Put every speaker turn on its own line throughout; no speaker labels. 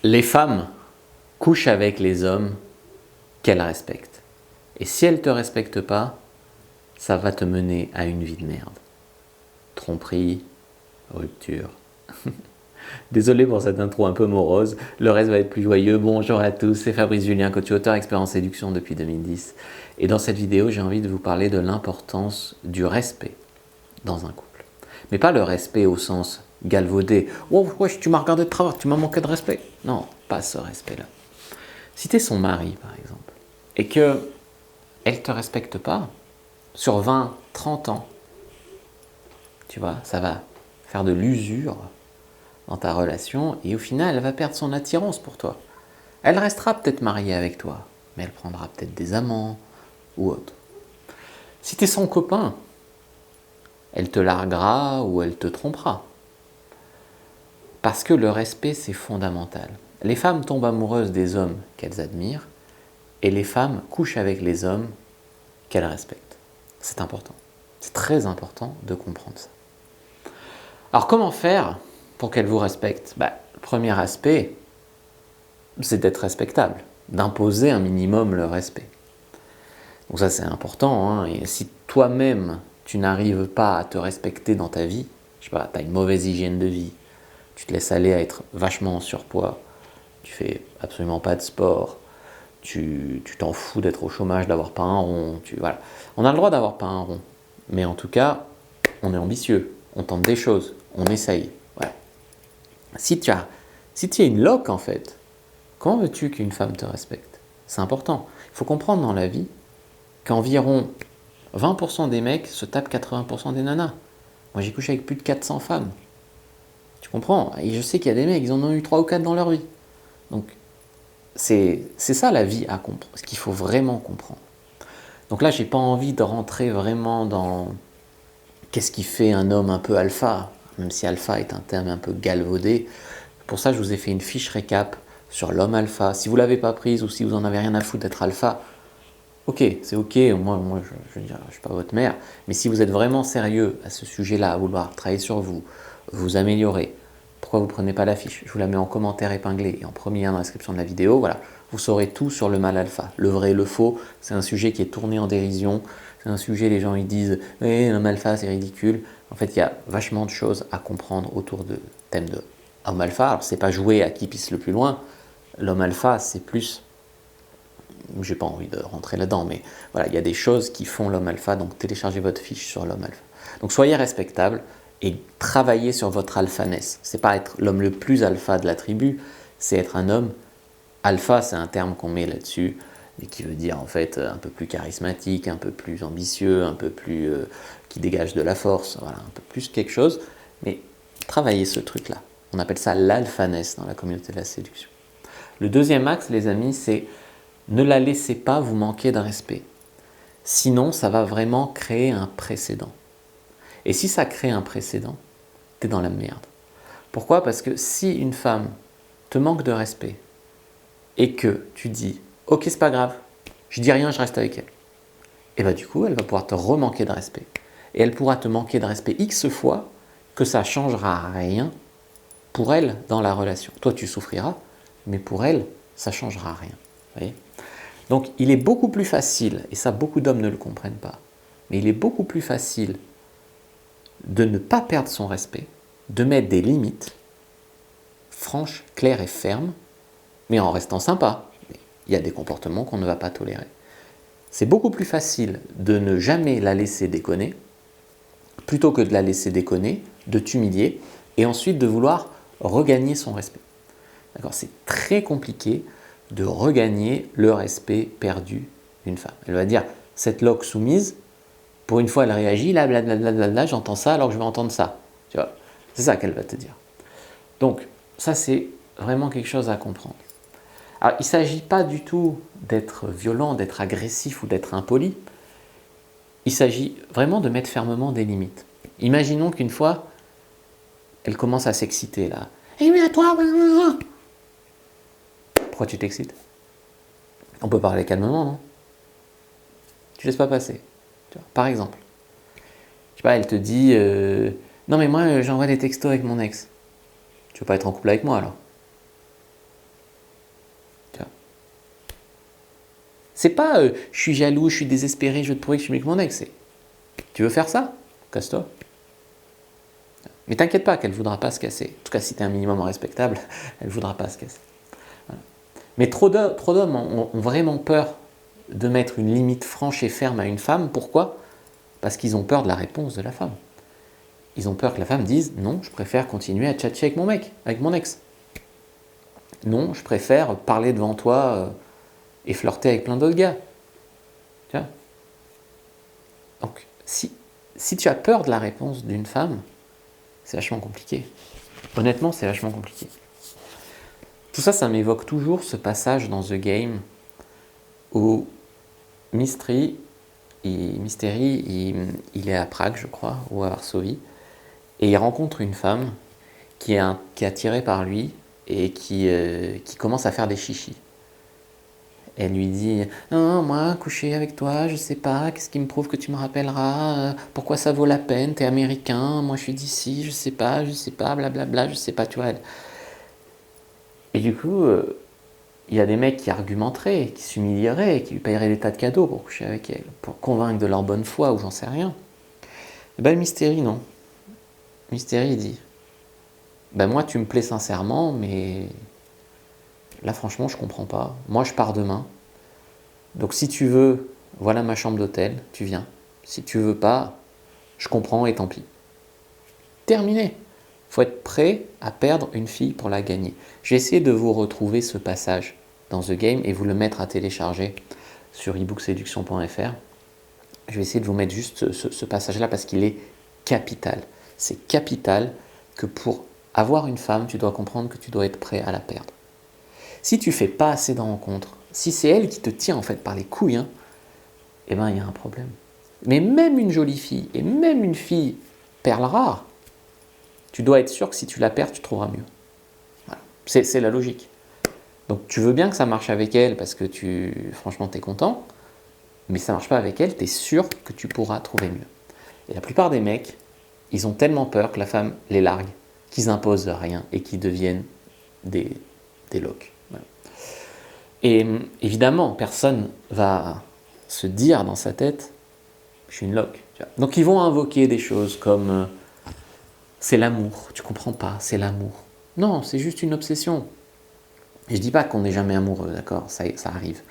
Les femmes couchent avec les hommes qu'elles respectent. Et si elles ne te respectent pas, ça va te mener à une vie de merde. Tromperie, rupture. Désolé pour cette intro un peu morose, le reste va être plus joyeux. Bonjour à tous, c'est Fabrice Julien, coach auteur expert en séduction depuis 2010. Et dans cette vidéo, j'ai envie de vous parler de l'importance du respect dans un couple. Mais pas le respect au sens galvaudé. Oh, wesh, tu m'as regardé de travers, tu m'as manqué de respect. Non, pas ce respect-là. Si tu es son mari, par exemple, et qu'elle ne te respecte pas, sur 20, 30 ans, tu vois, ça va faire de l'usure dans ta relation et au final, elle va perdre son attirance pour toi. Elle restera peut-être mariée avec toi, mais elle prendra peut-être des amants ou autre. Si tu es son copain, elle te larguera ou elle te trompera. Parce que le respect, c'est fondamental. Les femmes tombent amoureuses des hommes qu'elles admirent et les femmes couchent avec les hommes qu'elles respectent. C'est important. C'est très important de comprendre ça. Alors comment faire pour qu'elles vous respectent ? Le premier aspect, c'est d'être respectable, d'imposer un minimum le respect. Donc ça c'est important, hein. Et si toi-même tu n'arrives pas à te respecter dans ta vie, je sais pas, tu as une mauvaise hygiène de vie, tu te laisses aller à être vachement en surpoids, tu fais absolument pas de sport, tu t'en fous d'être au chômage, d'avoir pas un rond, voilà. On a le droit d'avoir pas un rond, mais en tout cas, on est ambitieux, on tente des choses, on essaye. Voilà. Si tu as une loque en fait, comment veux-tu qu'une femme te respecte ? C'est important. Il faut comprendre dans la vie qu'environ 20% des mecs se tapent 80% des nanas. Moi j'ai couché avec plus de 400 femmes. Tu comprends ? Et je sais qu'il y a des mecs, ils en ont eu 3 ou 4 dans leur vie. Donc c'est ça la vie à comprendre, ce qu'il faut vraiment comprendre. Donc là, j'ai pas envie de rentrer vraiment dans qu'est-ce qui fait un homme un peu alpha, même si alpha est un terme un peu galvaudé. Pour ça, je vous ai fait une fiche récap sur l'homme alpha. Si vous l'avez pas prise ou si vous en avez rien à foutre d'être alpha, ok, c'est ok, moi je veux dire, je suis pas votre mère, mais si vous êtes vraiment sérieux à ce sujet-là, à vouloir travailler sur vous, vous améliorer, pourquoi vous prenez pas la fiche ? Je vous la mets en commentaire épinglé et en premier lien dans la description de la vidéo, voilà, vous saurez tout sur le mal alpha, le vrai et le faux, c'est un sujet qui est tourné en dérision, c'est un sujet, les gens ils disent « oui, l'homme alpha c'est ridicule », en fait il y a vachement de choses à comprendre autour de thème de homme alpha, alors c'est pas jouer à qui pisse le plus loin, l'homme alpha c'est plus... J'ai pas envie de rentrer là-dedans, mais voilà, il y a des choses qui font l'homme alpha, donc téléchargez votre fiche sur l'homme alpha. Donc soyez respectable et travaillez sur votre alphaness. C'est pas être l'homme le plus alpha de la tribu, c'est être un homme alpha, c'est un terme qu'on met là-dessus, et qui veut dire en fait un peu plus charismatique, un peu plus ambitieux, un peu plus qui dégage de la force, voilà, un peu plus quelque chose, mais travaillez ce truc-là. On appelle ça l'alphaness dans la communauté de la séduction. Le deuxième axe, les amis, c'est ne la laissez pas vous manquer de respect. Sinon, ça va vraiment créer un précédent. Et si ça crée un précédent, t'es dans la merde. Pourquoi ? Parce que si une femme te manque de respect et que tu dis « Ok, c'est pas grave, je dis rien, je reste avec elle », et bien du coup, elle va pouvoir te remanquer de respect. Et elle pourra te manquer de respect X fois que ça ne changera rien pour elle dans la relation. Toi, tu souffriras, mais pour elle, ça ne changera rien. Vous voyez ? Donc, il est beaucoup plus facile, et ça, beaucoup d'hommes ne le comprennent pas, mais il est beaucoup plus facile de ne pas perdre son respect, de mettre des limites franches, claires et fermes, mais en restant sympa. Il y a des comportements qu'on ne va pas tolérer. C'est beaucoup plus facile de ne jamais la laisser déconner, plutôt que de la laisser déconner, de t'humilier, et ensuite de vouloir regagner son respect. D'accord ? C'est très compliqué de regagner le respect perdu d'une femme. Elle va dire, cette loque soumise, pour une fois elle réagit, là, blablabla, j'entends ça alors que je vais entendre ça. Tu vois ? C'est ça qu'elle va te dire. Donc, ça c'est vraiment quelque chose à comprendre. Alors, il ne s'agit pas du tout d'être violent, d'être agressif ou d'être impoli. Il s'agit vraiment de mettre fermement des limites. Imaginons qu'une fois, elle commence à s'exciter là. Eh mais à toi, pourquoi tu t'excites ? On peut parler calmement, non ? Tu laisses pas passer. Tu vois, par exemple, je sais pas, elle te dit non mais moi j'envoie des textos avec mon ex. Tu veux pas être en couple avec moi alors ? Tu vois. C'est pas je suis jaloux, je suis désespéré, je veux te prouver que je suis mieux que mon ex. C'est tu veux faire ça? Casse-toi. Mais t'inquiète pas qu'elle ne voudra pas se casser. En tout cas, si tu es un minimum respectable, elle ne voudra pas se casser. Voilà. Mais trop d'hommes ont vraiment peur de mettre une limite franche et ferme à une femme. Pourquoi? Parce qu'ils ont peur de la réponse de la femme. Ils ont peur que la femme dise « Non, je préfère continuer à tchatcher avec mon mec, avec mon ex. Non, je préfère parler devant toi et flirter avec plein d'autres gars. » Tu vois? Donc, si tu as peur de la réponse d'une femme, c'est vachement compliqué. Honnêtement, c'est vachement compliqué. Tout ça, ça m'évoque toujours ce passage dans The Game où Mystery, il est à Prague, je crois, ou à Varsovie, et il rencontre une femme qui est attirée par lui et qui commence à faire des chichis. Elle lui dit « Non, moi, coucher avec toi, je sais pas, qu'est-ce qui me prouve que tu me rappelleras, pourquoi ça vaut la peine, t'es américain, moi je suis d'ici, je sais pas, blablabla, je sais pas, tu vois. » Et du coup, il y a des mecs qui argumenteraient, qui s'humilieraient, qui lui paieraient des tas de cadeaux pour coucher avec elle, pour convaincre de leur bonne foi ou j'en sais rien. Et ben le Mystery, non. Mystery, il dit ben moi, tu me plais sincèrement, mais là, franchement, je comprends pas. Moi, je pars demain. Donc, si tu veux, voilà ma chambre d'hôtel, tu viens. Si tu veux pas, je comprends et tant pis. Terminé. Faut être prêt à perdre une fille pour la gagner. J'ai essayé de vous retrouver ce passage dans The Game et vous le mettre à télécharger sur ebookseduction.fr. Je vais essayer de vous mettre juste ce passage-là parce qu'il est capital. C'est capital que pour avoir une femme, tu dois comprendre que tu dois être prêt à la perdre. Si tu fais pas assez de rencontres, si c'est elle qui te tient en fait par les couilles, eh ben il y a un problème. Mais même une jolie fille, et même une fille perle rare, tu dois être sûr que si tu la perds, tu trouveras mieux. Voilà. C'est la logique. Donc tu veux bien que ça marche avec elle parce que franchement, tu es content, mais ça marche pas avec elle, tu es sûr que tu pourras trouver mieux. Et la plupart des mecs, ils ont tellement peur que la femme les largue, qu'ils imposent rien et qu'ils deviennent des locs. Voilà. Et évidemment, personne va se dire dans sa tête « je suis une loque ». Donc ils vont invoquer des choses comme c'est l'amour, tu comprends pas, c'est l'amour. Non, c'est juste une obsession. Et je dis pas qu'on n'est jamais amoureux, d'accord, ça arrive.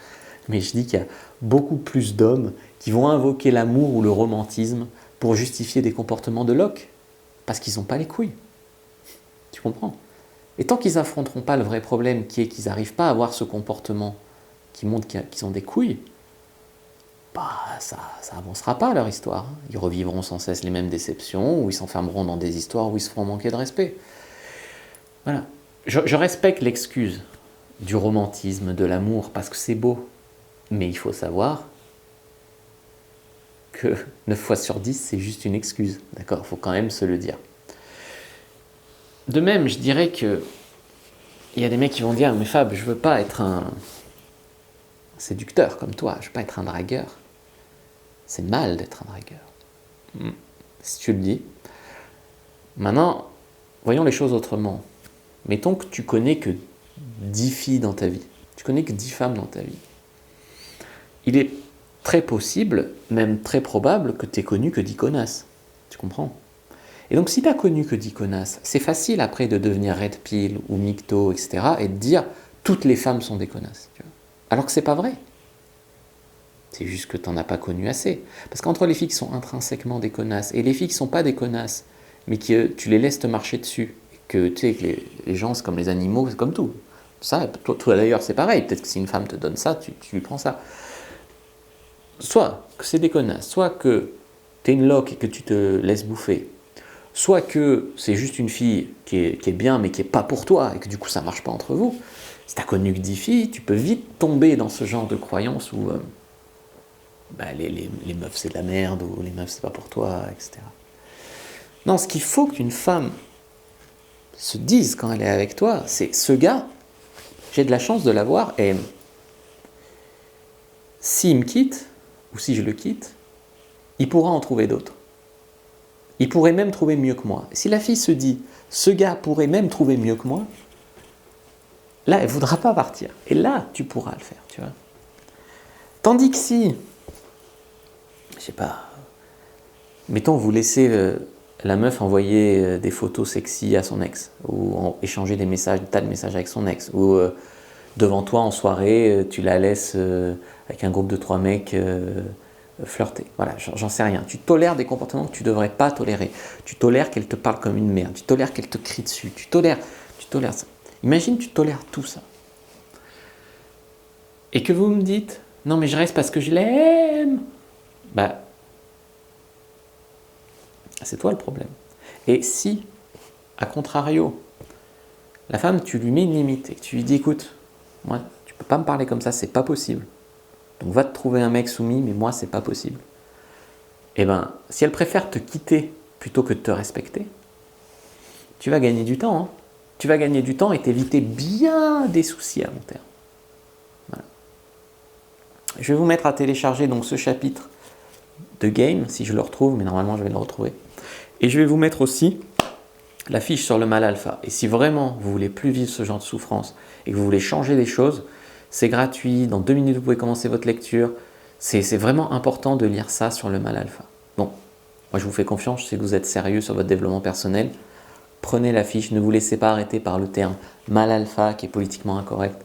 Mais je dis qu'il y a beaucoup plus d'hommes qui vont invoquer l'amour ou le romantisme pour justifier des comportements de loques, parce qu'ils n'ont pas les couilles. Tu comprends? Et tant qu'ils n'affronteront pas le vrai problème qui est qu'ils n'arrivent pas à avoir ce comportement qui montre qu'ils ont des couilles, bah ça avancera pas leur histoire. Ils revivront sans cesse les mêmes déceptions, ou ils s'enfermeront dans des histoires où ils se feront manquer de respect. Voilà. Je respecte l'excuse du romantisme, de l'amour, parce que c'est beau. Mais il faut savoir que 9 fois sur 10, c'est juste une excuse. D'accord? Il faut quand même se le dire. De même, je dirais que il y a des mecs qui vont dire « Mais Fab, je veux pas être un séducteur comme toi, je veux pas être un dragueur. » C'est mal d'être un dragueur. Si tu le dis. Maintenant, voyons les choses autrement. Mettons que tu connais que 10 filles dans ta vie. Tu connais que 10 femmes dans ta vie. Il est très possible, même très probable, que tu aies connu que 10 connasses. Tu comprends? Et donc, si tu n'as connu que 10 connasses, c'est facile après de devenir red pill ou micto, etc. et de dire toutes les femmes sont des connasses. Tu vois, alors que c'est pas vrai. C'est juste que tu n'en as pas connu assez. Parce qu'entre les filles qui sont intrinsèquement des connasses et les filles qui ne sont pas des connasses, mais que tu les laisses te marcher dessus, et que tu sais que les gens, c'est comme les animaux, c'est comme tout. Ça, toi d'ailleurs, c'est pareil. Peut-être que si une femme te donne ça, tu lui prends ça. Soit que c'est des connasses, soit que tu es une loque et que tu te laisses bouffer, soit que c'est juste une fille qui est bien mais qui n'est pas pour toi et que du coup ça ne marche pas entre vous. Si tu n'as connu que 10 filles, tu peux vite tomber dans ce genre de croyance où les meufs c'est de la merde ou les meufs c'est pas pour toi, etc. Non, ce qu'il faut qu'une femme se dise quand elle est avec toi, c'est ce gars, j'ai de la chance de l'avoir et s'il me quitte, ou si je le quitte, il pourra en trouver d'autres. Il pourrait même trouver mieux que moi. Si la fille se dit, ce gars pourrait même trouver mieux que moi, là, elle ne voudra pas partir. Et là, tu pourras le faire, tu vois. Tandis que si, je sais pas, mettons, vous laissez la meuf envoyer des photos sexy à son ex, ou échanger des messages, des tas de messages avec son ex, ou devant toi en soirée, tu la laisses avec un groupe de 3 mecs flirter. Voilà, j'en sais rien. Tu tolères des comportements que tu ne devrais pas tolérer. Tu tolères qu'elle te parle comme une merde. Tu tolères qu'elle te crie dessus. Tu tolères ça. Imagine, tu tolères tout ça. Et que vous me dites, non mais je reste parce que je l'aime. Bah, c'est toi le problème. Et si, à contrario, la femme, tu lui mets une limite et que tu lui dis, écoute, moi, tu peux pas me parler comme ça, c'est pas possible. Donc va te trouver un mec soumis, mais moi, c'est pas possible. Eh bien, si elle préfère te quitter plutôt que de te respecter, tu vas gagner du temps. Hein. Tu vas gagner du temps et t'éviter bien des soucis à long terme. Voilà. Je vais vous mettre à télécharger donc ce chapitre de Game, si je le retrouve, mais normalement je vais le retrouver. Et je vais vous mettre aussi la fiche sur le mal alpha. Et si vraiment vous voulez plus vivre ce genre de souffrance et que vous voulez changer les choses, c'est gratuit. Dans 2 minutes, vous pouvez commencer votre lecture. C'est vraiment important de lire ça sur le mal alpha. Bon, moi je vous fais confiance, je sais que vous êtes sérieux sur votre développement personnel. Prenez la fiche, ne vous laissez pas arrêter par le terme mal alpha qui est politiquement incorrect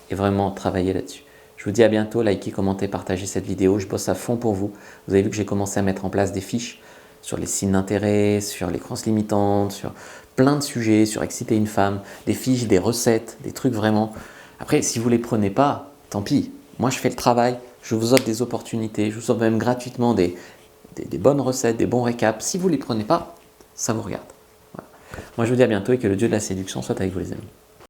et vraiment travaillez là-dessus. Je vous dis à bientôt, likez, commentez, partagez cette vidéo. Je bosse à fond pour vous. Vous avez vu que j'ai commencé à mettre en place des fiches sur les signes d'intérêt, sur les croyances limitantes, sur plein de sujets, sur exciter une femme, des fiches, des recettes, des trucs vraiment. Après, si vous ne les prenez pas, tant pis. Moi, je fais le travail, je vous offre des opportunités, je vous offre même gratuitement des bonnes recettes, des bons récaps. Si vous ne les prenez pas, ça vous regarde. Voilà. Moi, je vous dis à bientôt et que le Dieu de la séduction soit avec vous, les amis.